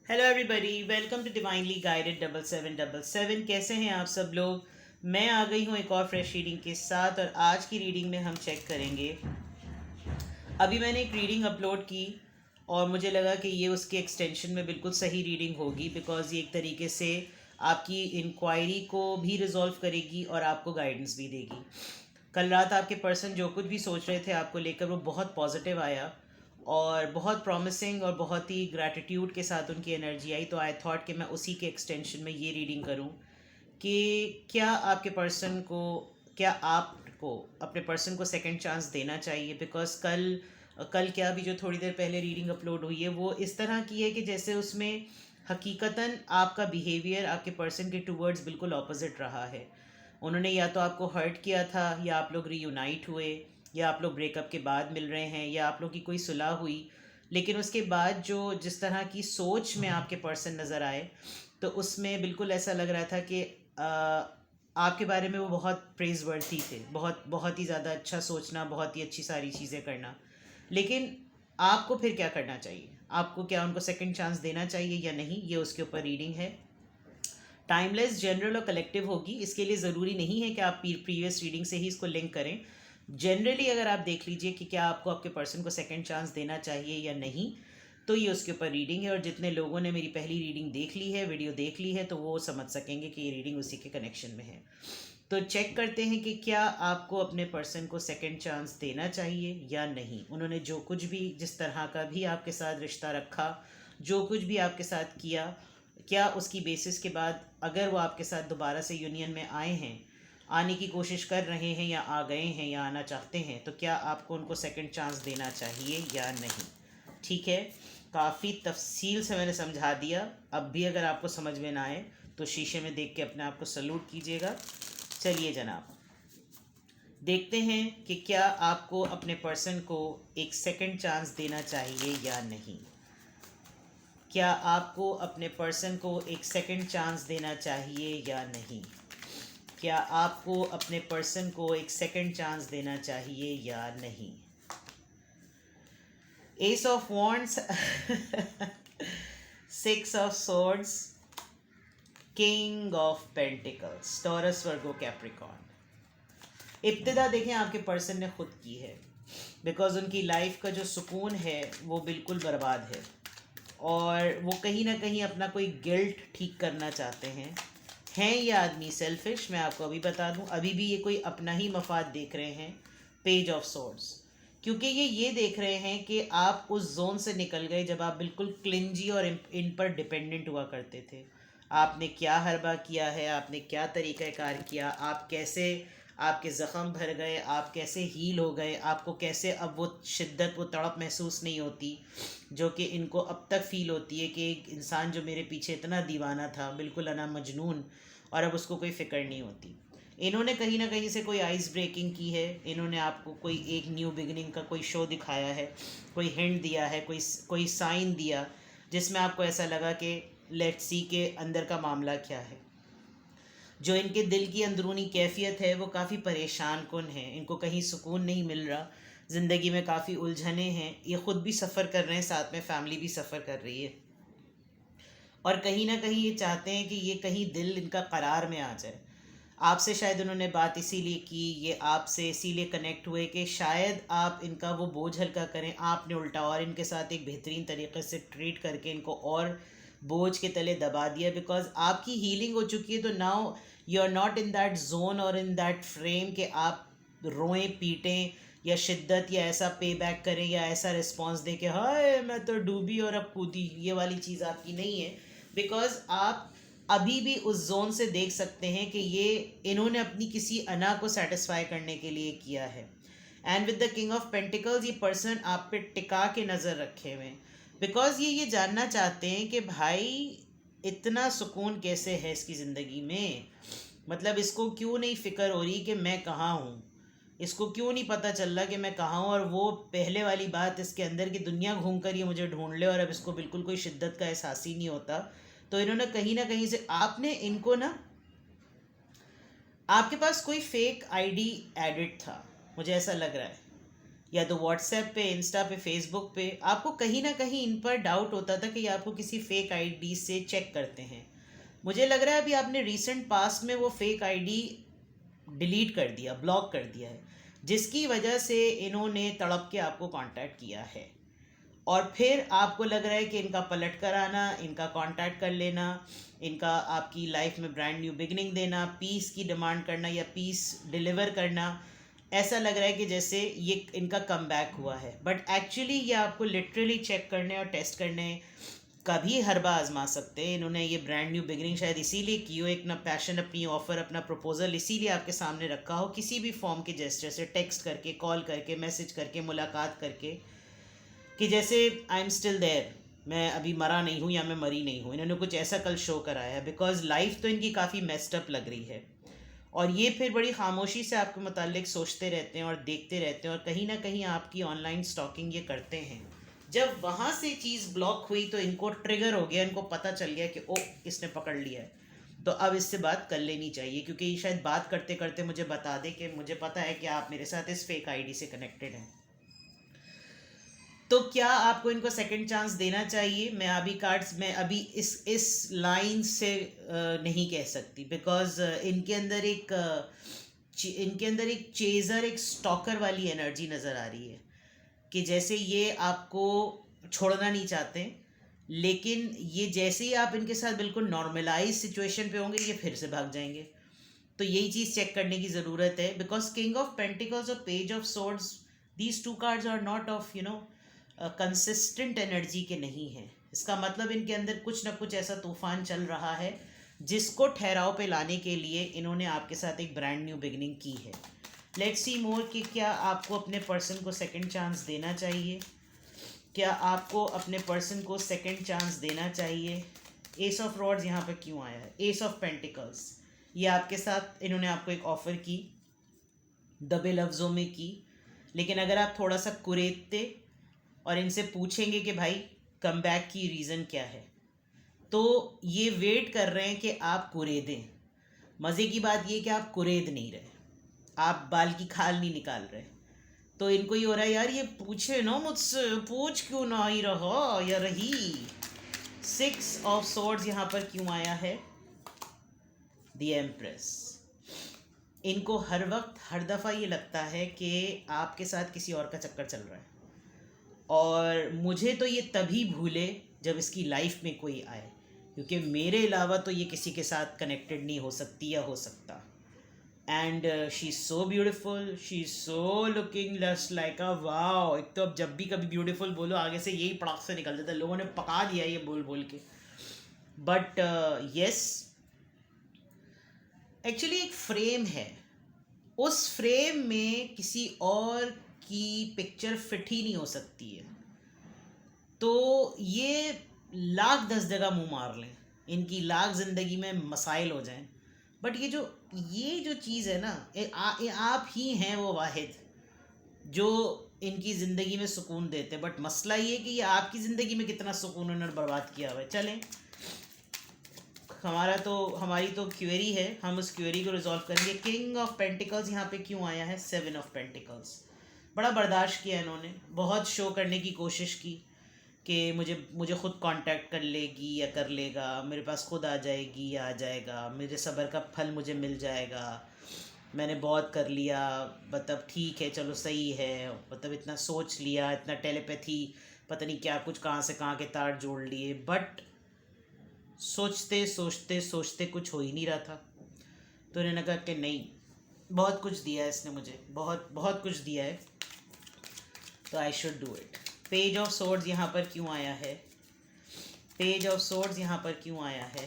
Hello everybody, welcome to divinely guided 7777। कैसे हैं आप सब लोग। मैं आ गई हूँ एक और फ्रेश रीडिंग के साथ, और आज की रीडिंग में हम चेक करेंगे। अभी मैंने एक रीडिंग अपलोड की और मुझे लगा कि ये उसके एक्सटेंशन में बिल्कुल सही रीडिंग होगी, बिकॉज़ ये एक तरीके से आपकी इंक्वायरी को भी रिजॉल्व करेगी और आपको गाइडेंस भी देगी। कल रात आपके पर्सन जो कुछ भी सोच रहे थे आपको लेकर, वो बहुत पॉजिटिव आया और बहुत प्रॉमिसिंग और बहुत ही ग्रैटिट्यूड के साथ उनकी एनर्जी आई। तो आई थॉट कि मैं उसी के एक्सटेंशन में ये रीडिंग करूं कि क्या आपके पर्सन को, क्या आपको अपने पर्सन को सेकंड चांस देना चाहिए। बिकॉज कल कल क्या, भी जो थोड़ी देर पहले रीडिंग अपलोड हुई है वो इस तरह की है कि जैसे उसमें हकीकतन आपका बिहेवियर आपके पर्सन के टूवर्ड्स बिल्कुल ऑपोजिट रहा है। उन्होंने या तो आपको हर्ट किया था, या आप लोग रीयूनाइट हुए, या आप लोग ब्रेकअप के बाद मिल रहे हैं, या आप लोग की कोई सुलह हुई। लेकिन उसके बाद जो जिस तरह की सोच में आपके पर्सन नज़र आए, तो उसमें बिल्कुल ऐसा लग रहा था कि आपके बारे में वो बहुत प्रेज वर्थी थे, बहुत बहुत ही ज़्यादा अच्छा सोचना, बहुत ही अच्छी सारी चीज़ें करना। लेकिन आपको फिर क्या करना चाहिए, आपको क्या उनको सेकंड चांस देना चाहिए या नहीं, ये उसके ऊपर रीडिंग है। टाइमलेस, जनरल और कलेक्टिव होगी। इसके लिए ज़रूरी नहीं है कि आप प्रीवियस रीडिंग से ही इसको लिंक करें। जनरली अगर आप देख लीजिए कि क्या आपको आपके पर्सन को सेकंड चांस देना चाहिए या नहीं, तो ये उसके ऊपर रीडिंग है। और जितने लोगों ने मेरी पहली रीडिंग देख ली है, वीडियो देख ली है, तो वो समझ सकेंगे कि ये रीडिंग उसी के कनेक्शन में है। तो चेक करते हैं कि क्या आपको अपने पर्सन को सेकंड चांस देना चाहिए या नहीं। उन्होंने जो कुछ भी, जिस तरह का भी आपके साथ रिश्ता रखा, जो कुछ भी आपके साथ किया, क्या उसकी बेसिस के बाद अगर वो आपके साथ दोबारा से यूनियन में आए हैं, आने की कोशिश कर रहे हैं, या आ गए हैं, या आना चाहते हैं, तो क्या आपको उनको सेकंड चांस देना चाहिए या नहीं। ठीक है, काफ़ी तफसील से मैंने समझा दिया। अब भी अगर आपको समझ में ना आए तो शीशे में देख के अपने आप को सल्यूट कीजिएगा। चलिए जनाब, देखते हैं कि क्या आपको अपने पर्सन को एक सेकंड चांस देना चाहिए या नहीं। क्या आपको अपने पर्सन को एक सेकंड चांस देना चाहिए या नहीं। क्या आपको अपने पर्सन को एक सेकंड चांस देना चाहिए या नहीं। Ace of wands, six of swords, king of pentacles, Taurus, Virgo, Capricorn. इब्तिदा देखें आपके पर्सन ने खुद की है, बिकॉज उनकी लाइफ का जो सुकून है वो बिल्कुल बर्बाद है, और वो कहीं ना कहीं अपना कोई गिल्ट ठीक करना चाहते हैं। ये आदमी सेल्फिश, मैं आपको अभी बता दूं, अभी भी ये कोई अपना ही मफाद देख रहे हैं। पेज ऑफ सोर्ड्स, क्योंकि ये देख रहे हैं कि आप उस जोन से निकल गए जब आप बिल्कुल क्लिंजी और इन पर डिपेंडेंट हुआ करते थे। आपने क्या हरबा किया है, आपने क्या तरीक़ाकार किया, आप कैसे, आपके ज़ख़म भर गए, आप कैसे हील हो गए, आपको कैसे अब वो शिद्दत, वो तड़प महसूस नहीं होती जो कि इनको अब तक फ़ील होती है कि एक इंसान जो मेरे पीछे इतना दीवाना था, बिल्कुल अना मजनून, और अब उसको कोई फ़िक्र नहीं होती। इन्होंने कहीं ना कहीं से कोई आइस ब्रेकिंग की है, इन्होंने आपको कोई एक न्यू बिगनिंग का कोई शो दिखाया है, कोई हिंट दिया है, कोई साइन दिया, जिसमें आपको ऐसा लगा कि लेट्स सी के अंदर का मामला क्या है। जो इनके दिल की अंदरूनी कैफियत है वो काफ़ी परेशान कुन है, इनको कहीं सुकून नहीं मिल रहा, ज़िंदगी में काफ़ी उलझने हैं, ये ख़ुद भी सफ़र कर रहे हैं, साथ में फैमिली भी सफ़र कर रही है, और कहीं ना कहीं ये चाहते हैं कि ये कहीं दिल इनका करार में आ जाए। आपसे शायद उन्होंने बात इसीलिए की, ये आपसे इसीलिए कनेक्ट हुए कि शायद आप इनका वो बोझ हल्का करें। आपने उल्टा और इनके साथ एक बेहतरीन तरीके से ट्रीट करके इनको और बोझ के तले दबा दिया, बिकॉज आपकी हीलिंग हो चुकी है। तो now you are not in that zone और इन दैट फ्रेम कि आप रोएं, पीटें, या शिद्दत, या ऐसा पे बैक करें, या ऐसा रिस्पॉन्स दें कि हाय मैं तो डूबी और अब कूदी। ये वाली चीज़ आपकी नहीं है, बिकॉज आप अभी भी उस जोन से देख सकते हैं कि ये इन्होंने अपनी किसी अना को सेटिस्फाई करने के लिए किया है। And with the king of pentacles, ये पर्सन आप पे टिका के नज़र रखे हुए हैं, बिकॉज ये जानना चाहते हैं कि भाई इतना सुकून कैसे है इसकी ज़िंदगी में। मतलब इसको क्यों नहीं फ़िक्र हो रही कि मैं कहाँ हूँ, इसको क्यों नहीं पता चल रहा कि मैं कहाँ हूँ। और वो पहले वाली बात, इसके अंदर की दुनिया घूम कर ये मुझे ढूंढ ले, और अब इसको बिल्कुल कोई शिद्दत का एहसास ही नहीं होता। तो इन्होंने कहीं ना कहीं से, आपने इनको ना, आपके पास कोई फेक आईडी एडिट था, मुझे ऐसा लग रहा है। या तो व्हाट्सएप पे, इंस्टा पे, फेसबुक पे, आपको कहीं ना कहीं इन पर डाउट होता था कि ये आपको किसी फेक आईडी से चेक करते हैं। मुझे लग रहा है अभी आपने रिसेंट पास्ट में वो फेक आईडी डिलीट कर दिया, ब्लॉक कर दिया है, जिसकी वजह से इन्होंने तड़प के आपको कांटेक्ट किया है। और फिर आपको लग रहा है कि इनका पलट कर आना, इनका कांटेक्ट कर लेना, इनका आपकी लाइफ में ब्रांड न्यू बिगनिंग देना, पीस की डिमांड करना या पीस डिलीवर करना, ऐसा लग रहा है कि जैसे ये इनका कम बैक हुआ है। बट एक्चुअली ये आपको लिटरली चेक करने और टेस्ट करने कभी हरबा आजमा सकते हैं। इन्होंने ये ब्रांड न्यू बिगनिंग शायद इसीलिए की हो, एक ना पैशन, अपनी ऑफ़र, अपना प्रपोजल इसीलिए आपके सामने रखा हो, किसी भी फॉर्म के जेस्चर से, टेक्स्ट करके, कॉल करके, मैसेज करके, मुलाकात करके, कि जैसे आई एम स्टिल देयर, मैं अभी मरा नहीं हूँ या मैं मरी नहीं हूँ। इन्होंने कुछ ऐसा कल शो कराया है, बिकॉज लाइफ तो इनकी काफ़ी मेस्ड अप लग रही है। और ये फिर बड़ी खामोशी से आपके मुतालिक सोचते रहते हैं और देखते रहते हैं, और कहीं ना कहीं आपकी ऑनलाइन स्टॉकिंग ये करते हैं। जब वहाँ से चीज़ ब्लॉक हुई तो इनको ट्रिगर हो गया, इनको पता चल गया कि ओ, इसने पकड़ लिया है, तो अब इससे बात कर लेनी चाहिए, क्योंकि ये शायद बात करते करते मुझे बता दे कि मुझे पता है कि आप मेरे साथ इस फेक आईडी से कनेक्टेड हैं। तो क्या आपको इनको सेकंड चांस देना चाहिए? मैं अभी कार्ड्स में अभी इस लाइन से नहीं कह सकती, बिकॉज इनके अंदर एक चेज़र, एक स्टॉकर वाली एनर्जी नज़र आ रही है, कि जैसे ये आपको छोड़ना नहीं चाहते, लेकिन ये जैसे ही आप इनके साथ बिल्कुल नॉर्मलाइज सिचुएशन पे होंगे, ये फिर से भाग जाएंगे। तो यही चीज़ चेक करने की ज़रूरत है, बिकॉज किंग ऑफ पेंटिकल्स और page of swords, these two cards are not of consistent energy के नहीं है। इसका मतलब इनके अंदर कुछ ना कुछ ऐसा तूफान चल रहा है जिसको ठहराव पे लाने के लिए इन्होंने आपके साथ एक ब्रांड न्यू बिगनिंग की है। लेट्स सी मोर कि क्या आपको अपने पर्सन को सेकंड चांस देना चाहिए? क्या आपको अपने पर्सन को सेकंड चांस देना चाहिए? एस ऑफ रॉड्स यहाँ पर क्यों आया है? एस ऑफ पेंटिकल्स, ये आपके साथ इन्होंने आपको एक ऑफ़र की, दबे लफ्ज़ों में की, लेकिन अगर आप थोड़ा सा कुरेदते और इनसे पूछेंगे कि भाई कम बैक की रीज़न क्या है, तो ये वेट कर रहे हैं कि आप कुरेदें। मज़े की बात ये कि आप कुरेद नहीं रहे, आप बाल की खाल नहीं निकाल रहे। तो इनको ये हो रहा है, यार ये पूछे ना मुझसे, पूछ क्यों ना ही रहा या रही। 6 ऑफ सोर्ड्स यहाँ पर क्यों आया है? The empress. इनको हर वक्त, हर दफ़ा ये लगता है कि आपके साथ किसी और का चक्कर चल रहा है, और मुझे तो ये तभी भूले जब इसकी लाइफ में कोई आए, क्योंकि मेरे अलावा तो ये किसी के साथ कनेक्टेड नहीं हो सकती या हो सकता। And she is so beautiful, she is so looking just like a wow. एक तो अब जब भी कभी ब्यूटीफुल बोलो, आगे से यही पड़ाक से निकल जाता है, लोगों ने पका दिया ये बोल बोल के। बट यस, एक्चुअली एक फ्रेम है, उस फ्रेम में किसी और की पिक्चर फिट ही नहीं हो सकती है। तो ये लाख 10 जगह मुंह मार लें, इनकी लाख ज़िंदगी में मसाइल हो जाएं, बट ये जो चीज़ है ना, आप ही हैं वो वाहिद जो इनकी ज़िंदगी में सुकून देते। बट मसला ये कि ये आपकी ज़िंदगी में कितना सुकून उन्होंने बर्बाद किया हुआ है। चलें, हमारी तो क्वेरी है, हम उस क्वेरी को रिजॉल्व करेंगे। किंग ऑफ पेंटिकल्स यहाँ पे क्यों आया है? 7 ऑफ पेंटिकल्स। बड़ा बर्दाश्त किया इन्होंने, बहुत शो करने की कोशिश की कि मुझे ख़ुद कांटेक्ट कर लेगी या कर लेगा, मेरे पास खुद आ जाएगी या आ जाएगा, मेरे सब्र का फल मुझे मिल जाएगा, मैंने बहुत कर लिया, मतलब ठीक है, चलो सही है, मतलब इतना सोच लिया, इतना टेलीपैथी, पता नहीं क्या कुछ, कहाँ से कहाँ के तार जोड़ लिए। बट सोचते सोचते सोचते कुछ हो ही नहीं रहा था। तो उन्होंने कहा कि नहीं, बहुत कुछ दिया है इसने मुझे, बहुत बहुत कुछ दिया है, तो I should do it. Page of swords यहाँ पर क्यों आया है? पेज ऑफ सोर्ड्स यहाँ पर क्यों आया है?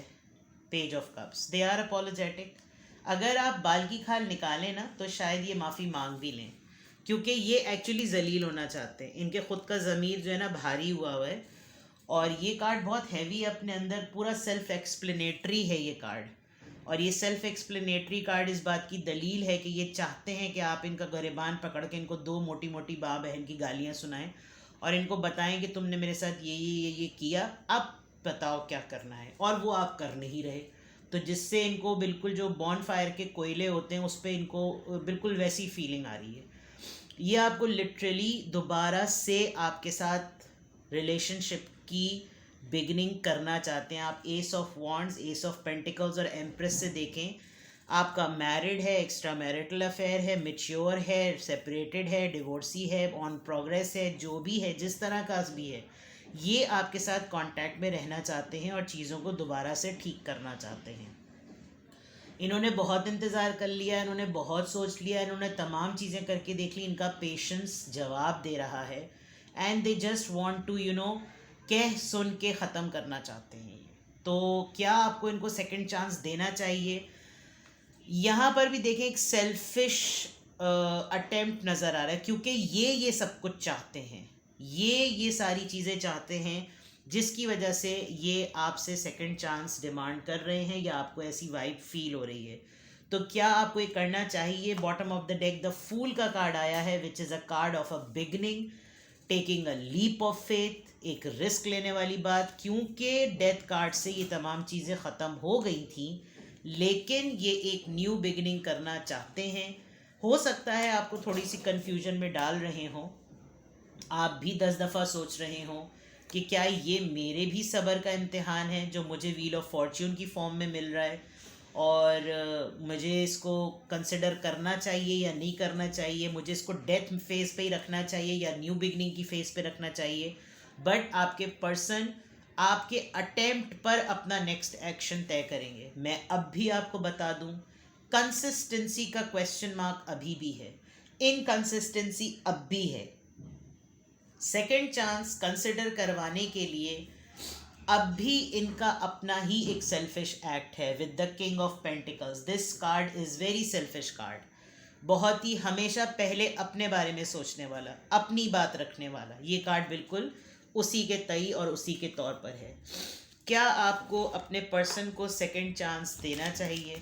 Page of cups. They are apologetic. अगर आप बाल की खाल निकालें ना, तो शायद ये माफ़ी मांग भी लें, क्योंकि ये एक्चुअली जलील होना चाहते हैं। इनके ख़ुद का ज़मीर जो है ना भारी हुआ हुआ है, और ये कार्ड बहुत हैवी है अपने अंदर, पूरा सेल्फ एक्सप्लेनेटरी है ये कार्ड। और ये सेल्फ एक्सप्लेनेटरी कार्ड इस बात की दलील है कि ये चाहते हैं कि आप इनका गरेबान पकड़ के इनको 2 मोटी मोटी माँ बहन की गालियाँ सुनाएं और इनको बताएं कि तुमने मेरे साथ ये किया, अब बताओ क्या करना है, और वो आप कर नहीं रहे। तो जिससे इनको बिल्कुल जो बॉन फायर के कोयले होते हैं उस पर इनको बिल्कुल वैसी फीलिंग आ रही है। ये आपको लिटरली दोबारा से आपके साथ रिलेशनशिप की बिगनिंग करना चाहते हैं। आप S of wands, S of pentacles और एम्प्रेस से देखें, आपका मैरिड है, एक्स्ट्रा मैरिटल अफेयर है, मेच्योर है, सेपरेटेड है, डिवोर्सी है, ऑन प्रोग्रेस है, जो भी है, जिस तरह का भी है, ये आपके साथ कांटेक्ट में रहना चाहते हैं और चीज़ों को दोबारा से ठीक करना चाहते हैं। इन्होंने बहुत इंतज़ार कर लिया, इन्होंने बहुत सोच लिया, इन्होंने तमाम चीज़ें करके देख ली, इनका पेशेंस जवाब दे रहा है and they just want to कह सुन के ख़त्म करना चाहते हैं। तो क्या आपको इनको सेकंड चांस देना चाहिए? यहाँ पर भी देखें एक सेल्फिश अटेम्प्ट नज़र आ रहा है, क्योंकि ये सब कुछ चाहते हैं, ये सारी चीज़ें चाहते हैं जिसकी वजह से ये आपसे सेकंड चांस डिमांड कर रहे हैं या आपको ऐसी वाइब फील हो रही है। तो क्या आपको ये करना चाहिए? Bottom of the deck the fool का कार्ड आया है, which is a card of a beginning, taking a leap of faith, एक रिस्क लेने वाली बात, क्योंकि डेथ कार्ड से ये तमाम चीज़ें ख़त्म हो गई थी, लेकिन ये एक न्यू बिगनिंग करना चाहते हैं। हो सकता है आपको थोड़ी सी कन्फ्यूजन में डाल रहे हों, आप भी 10 दफ़ा सोच रहे हों कि क्या ये मेरे भी सब्र का इम्तिहान है जो मुझे व्हील ऑफ फॉर्च्यून की फॉर्म में मिल रहा है, और मुझे इसको कंसिडर करना चाहिए या नहीं करना चाहिए, मुझे इसको डेथ फेज़ पे ही रखना चाहिए या न्यू बिगनिंग की फेज़ पे रखना चाहिए। बट आपके पर्सन आपके अटेम्प्ट पर अपना नेक्स्ट एक्शन तय करेंगे। मैं अब भी आपको बता दूं, कंसिस्टेंसी का क्वेश्चन मार्क अभी भी है, इनकंसिस्टेंसी अब भी है। सेकंड चांस कंसिडर करवाने के लिए अब भी इनका अपना ही एक सेल्फिश एक्ट है with the king of pentacles. This card is very selfish card, बहुत ही हमेशा पहले अपने बारे में सोचने वाला, अपनी बात रखने वाला। ये कार्ड बिल्कुल उसी के तई और उसी के तौर पर है। क्या आपको अपने पर्सन को सेकंड चांस देना चाहिए?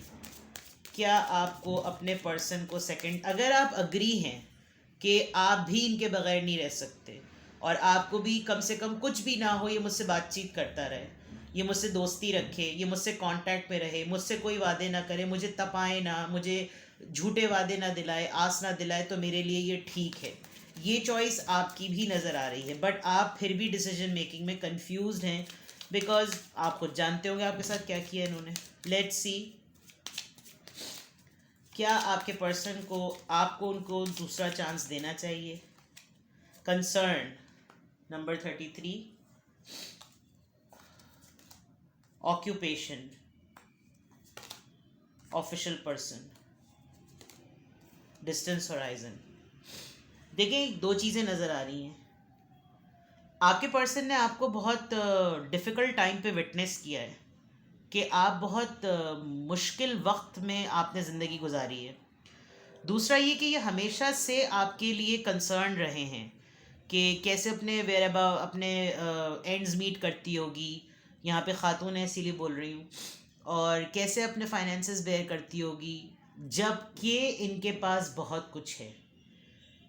क्या आपको अपने पर्सन को सेकंड, अगर आप अग्री हैं कि आप भी इनके बगैर नहीं रह सकते और आपको भी कम से कम कुछ भी ना हो, ये मुझसे बातचीत करता रहे, ये मुझसे दोस्ती रखे, ये मुझसे कांटेक्ट में रहे, मुझसे कोई वादे ना करे, मुझे तपाए ना, मुझे झूठे वादे ना दिलाए, आस ना दिलाए, तो मेरे लिए ये ठीक है। ये चॉइस आपकी भी नज़र आ रही है, बट आप फिर भी डिसीजन मेकिंग में कंफ्यूज्ड हैं, बिकॉज आप खुद जानते होंगे आपके साथ क्या किया इन्होंने। लेट्स सी, क्या आपके पर्सन को, आपको उनको दूसरा चांस देना चाहिए? Concern number 33, occupation, official person, distance horizon. देखिए, दो चीज़ें नज़र आ रही हैं। आपके पर्सन ने आपको बहुत डिफ़िकल्ट टाइम पे विटनेस किया है कि आप बहुत मुश्किल वक्त में आपने ज़िंदगी गुजारी है। दूसरा ये कि ये हमेशा से आपके लिए कंसर्न रहे हैं कि कैसे अपने अपने एंड्स मीट करती होगी, यहाँ पे ख़ातून है इसीलिए बोल रही हूँ, और कैसे अपने फाइनेंसेस बेयर करती होगी, जबकि इनके पास बहुत कुछ है।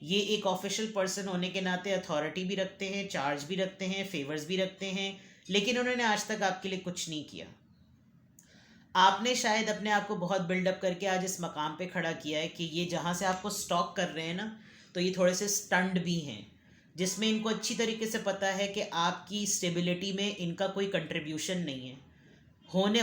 ये एक ऑफिशियल पर्सन होने के नाते अथॉरिटी भी रखते हैं, चार्ज भी रखते हैं, फेवर्स भी रखते हैं, लेकिन उन्होंने आज तक आपके लिए कुछ नहीं किया। आपने शायद अपने आप को बहुत बिल्डअप करके आज इस मकाम पे खड़ा किया है कि ये जहाँ से आपको स्टॉक कर रहे हैं ना, तो ये थोड़े से स्टंड भी हैं, जिसमें इनको अच्छी तरीके से पता है कि आपकी स्टेबिलिटी में इनका कोई कंट्रीब्यूशन नहीं है।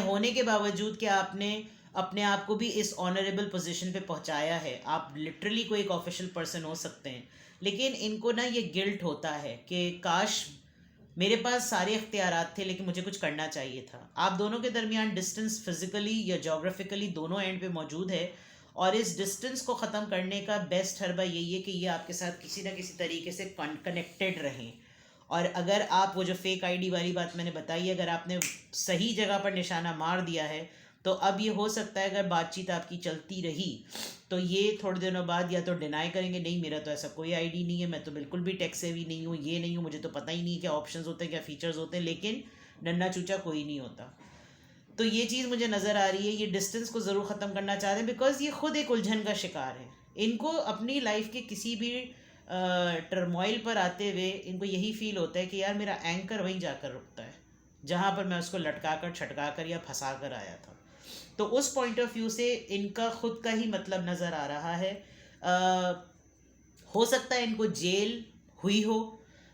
होने के बावजूद कि आपने अपने आप को भी इस ऑनरेबल पोजीशन पे पहुंचाया है, आप लिटरली कोई एक ऑफिशियल पर्सन हो सकते हैं, लेकिन इनको ना ये गिल्ट होता है कि काश मेरे पास सारे इख्तियारात थे लेकिन मुझे कुछ करना चाहिए था। आप दोनों के दरमियान डिस्टेंस फिज़िकली या जोग्राफिकली दोनों एंड पे मौजूद है, और इस डिस्टेंस को ख़त्म करने का बेस्ट हरबा यही है कि ये आपके साथ किसी ना किसी तरीके से कनेक्टेड रहें। और अगर आप वो जो फेक आईडी वाली बात मैंने बताई, अगर आपने सही जगह पर निशाना मार दिया है, तो अब ये हो सकता है अगर बातचीत आपकी चलती रही तो ये थोड़े दिनों बाद या तो डिनाई करेंगे, नहीं मेरा तो ऐसा कोई आईडी नहीं है, मैं तो बिल्कुल भी टेक सेवी नहीं हूँ, ये नहीं हूँ, मुझे तो पता ही नहीं क्या ऑप्शंस होते हैं, क्या फीचर्स होते हैं, लेकिन नन्ना चूचा कोई नहीं होता। तो ये चीज़ मुझे नज़र आ रही है, ये डिस्टेंस को ज़रूर ख़त्म करना चाह रहे हैं, बिकॉज ये खुद एक उलझन का शिकार है। इनको अपनी लाइफ के किसी भी टर्मोइल पर आते हुए इनको यही फील होता है कि यार मेरा एंकर वहीं जाकर रुकता है जहाँ पर मैं उसको लटका कर, छटका कर या फंसा कर आया था। तो उस पॉइंट ऑफ व्यू से इनका खुद का ही मतलब नज़र आ रहा है। हो सकता है इनको जेल हुई हो,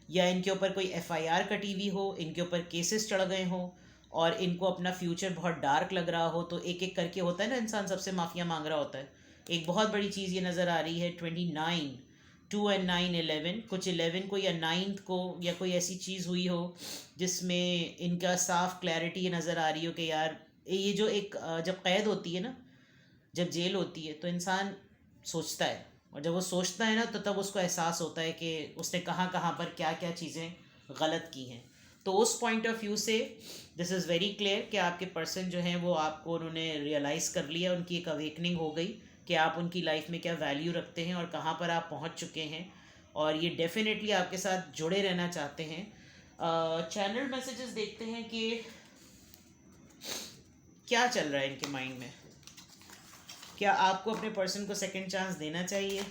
या इनके ऊपर कोई एफआईआर कटी हुई हो, इनके ऊपर केसेस चढ़ गए हों, और इनको अपना फ्यूचर बहुत डार्क लग रहा हो। तो एक एक करके होता है ना, इंसान सबसे माफिया मांग रहा होता है। एक बहुत बड़ी चीज़ ये नज़र आ रही है 29, 2 और 9, 11, कुछ 11 को या 9th को या कोई ऐसी चीज़ हुई हो जिसमें इनका साफ क्लैरिटी ये नज़र आ रही हो कि यार ये जो एक जब कैद होती है ना, जब जेल होती है, तो इंसान सोचता है, और जब वो सोचता है ना तो तब उसको एहसास होता है कि उसने कहाँ कहाँ पर क्या क्या चीज़ें गलत की हैं। तो उस पॉइंट ऑफ व्यू से दिस इज़ वेरी क्लियर कि आपके पर्सन जो हैं वो आपको उन्होंने रियलाइज़ कर लिया, उनकी एक अवेकनिंग हो गई कि आप उनकी लाइफ में क्या वैल्यू रखते हैं और कहाँ पर आप पहुँच चुके हैं, और ये डेफिनेटली आपके साथ जुड़े रहना चाहते हैं। चैनल मैसेजेस देखते हैं कि क्या चल रहा है इनके माइंड में। क्या आपको अपने पर्सन को सेकंड चांस देना चाहिए?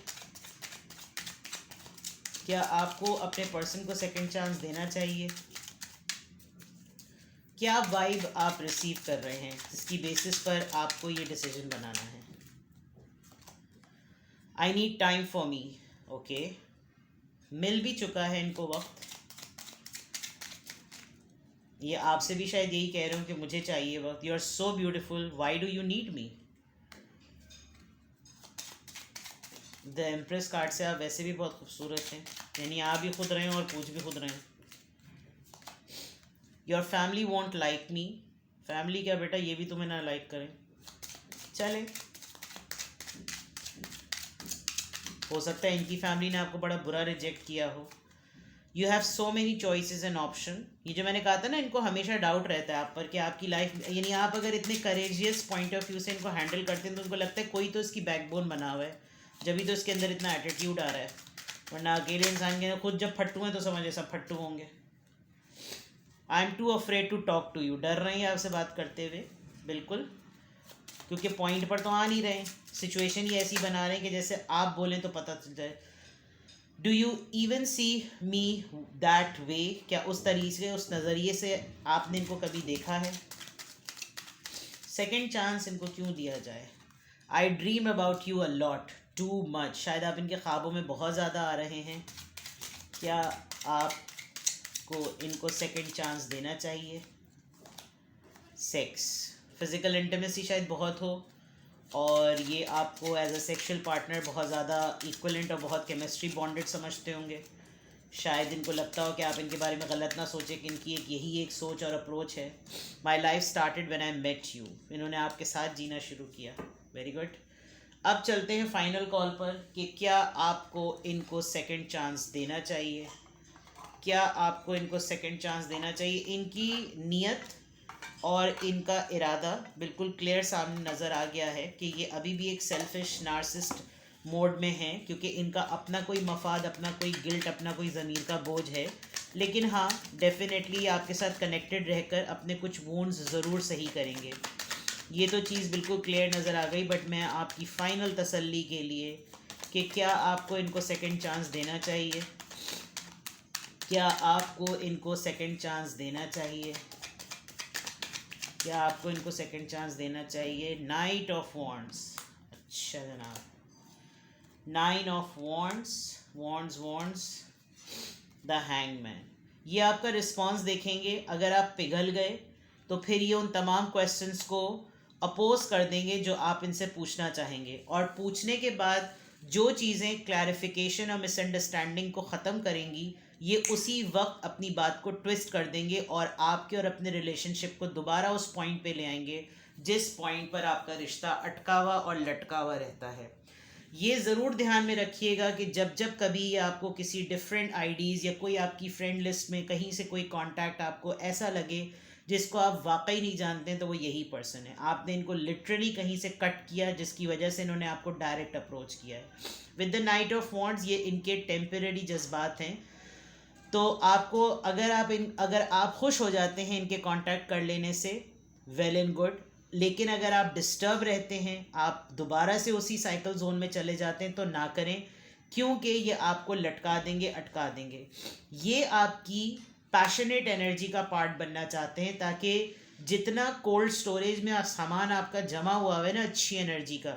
क्या आपको अपने पर्सन को सेकंड चांस देना चाहिए? क्या वाइब आप रिसीव कर रहे हैं जिसकी बेसिस पर आपको ये डिसीजन बनाना है? I need time for me. Okay, मिल भी चुका है इनको वक्त। ये आपसे भी शायद यही कह रहे हो कि मुझे चाहिए वक्त। You are so beautiful, why do you need me? The empress card से आप वैसे भी बहुत खूबसूरत हैं, यानी आप भी खुद रहे हैं और पूछ भी खुद रहे हैं। Your family want like me. Family क्या बेटा, ये भी तुम्हें ना लाइक करें। चले, हो सकता है इनकी फैमिली ने आपको बड़ा बुरा रिजेक्ट किया हो। You have so many choices and option. ये जो मैंने कहा था ना, इनको हमेशा डाउट रहता है आप पर कि आपकी लाइफ, यानी आप अगर इतने करेजियस पॉइंट ऑफ व्यू से इनको हैंडल करते हैं तो उनको लगता है कोई तो इसकी बैकबोन बना हुआ है, जब भी तो इसके अंदर इतना एटीट्यूड आ रहा है। वरना अकेले इंसान के खुद जब फट्टू हैं तो समझे सब फट्टू होंगे। I am too afraid to talk to you. डर रहे हैं आपसे बात करते हुए, बिल्कुल, क्योंकि पॉइंट पर तो आ नहीं रहे, सिचुएशन ही ऐसी बना रहे हैं कि जैसे आप बोलें तो पता चल जाए। Do you even see me that way? क्या उस तरीके, उस नज़रिए से आपने इनको कभी देखा है? सेकेंड चांस इनको क्यों दिया जाए? आई dream about you a lot, too much. शायद आप इनके ख्वाबों में बहुत ज़्यादा आ रहे हैं। क्या आपको इनको सेकेंड चांस देना चाहिए? सेक्स, फिज़िकल इंटीमेसी शायद बहुत हो, और ये आपको एज अ सेक्शुअल पार्टनर बहुत ज़्यादा इक्वलेंट और बहुत केमिस्ट्री बॉन्डेड समझते होंगे। शायद इनको लगता हो कि आप इनके बारे में गलत ना सोचें कि इनकी एक यही एक सोच और अप्रोच है। My life started when I met you. इन्होंने आपके साथ जीना शुरू किया। Very good. अब चलते हैं फाइनल कॉल पर कि क्या आपको इनको सेकंड चांस देना चाहिए? क्या आपको इनको सेकंड चांस देना चाहिए? इनकी नीयत और इनका इरादा बिल्कुल क्लियर सामने नज़र आ गया है कि ये अभी भी एक सेल्फिश नार्सिस्ट मोड में हैं, क्योंकि इनका अपना कोई मफाद, अपना कोई गिल्ट, अपना कोई ज़मीर का बोझ है। लेकिन हाँ, डेफिनेटली आपके साथ कनेक्टेड रहकर अपने कुछ वुंड्स ज़रूर सही करेंगे। ये तो चीज़ बिल्कुल क्लियर नज़र आ गई। बट मैं आपकी फ़ाइनल तसल्ली के लिए कि क्या आपको इनको सेकंड चांस देना चाहिए? क्या आपको इनको सेकंड चांस देना चाहिए? क्या आपको इनको सेकंड चांस देना चाहिए? Night of wands. अच्छा जनाब, 9 of wands, wands wands, the hangman. ये आपका रिस्पॉन्स देखेंगे। अगर आप पिघल गए तो फिर ये उन तमाम क्वेश्चंस को अपोज कर देंगे जो आप इनसे पूछना चाहेंगे, और पूछने के बाद जो चीज़ें क्लैरिफिकेशन और मिसअंडरस्टैंडिंग को ख़त्म करेंगी, ये उसी वक्त अपनी बात को ट्विस्ट कर देंगे और आपके और अपने रिलेशनशिप को दोबारा उस पॉइंट पे ले आएंगे जिस पॉइंट पर आपका रिश्ता अटका हुआ और लटका हुआ रहता है। ये ज़रूर ध्यान में रखिएगा कि जब जब कभी आपको किसी डिफरेंट आईडीज़ या कोई आपकी फ्रेंड लिस्ट में कहीं से कोई कांटेक्ट आपको ऐसा लगे जिसको आप वाकई नहीं जानते हैं, तो वो यही पर्सन है। आपने इनको लिटरली कहीं से कट किया जिसकी वजह से इन्होंने आपको डायरेक्ट अप्रोच किया है। With the night of wands, ये इनके टेम्परेरी जज्बात हैं। तो आपको अगर आप खुश हो जाते हैं इनके कांटेक्ट कर लेने से, वेल एंड गुड। लेकिन अगर आप डिस्टर्ब रहते हैं, आप दोबारा से उसी साइकिल जोन में चले जाते हैं, तो ना करें, क्योंकि ये आपको लटका देंगे, अटका देंगे। ये आपकी पैशनेट एनर्जी का पार्ट बनना चाहते हैं, ताकि जितना कोल्ड स्टोरेज में सामान आपका जमा हुआ है ना अच्छी एनर्जी का,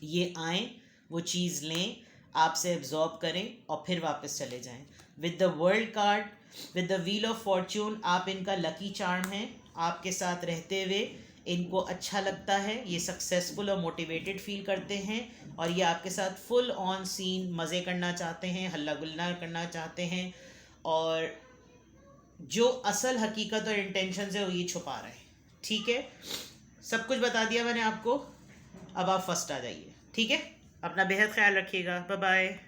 ये आएँ, वो चीज़ लें, आपसे एब्जॉर्ब करें और फिर वापस चले जाएं। With the world card, with the wheel of Fortune, आप इनका लकी चार्म हैं। आपके साथ रहते हुए इनको अच्छा लगता है, ये सक्सेसफुल और मोटिवेटेड फील करते हैं और ये आपके साथ फुल ऑन सीन मज़े करना चाहते हैं, हल्ला गुल्ला करना चाहते हैं और जो असल हकीकत और इंटेंशन है वो ये छुपा रहे हैं। ठीक है, सब कुछ बता दिया मैंने आपको, अब आप फर्स्ट आ जाइए। ठीक है, अपना बेहद ख्याल रखिएगा। Bye bye.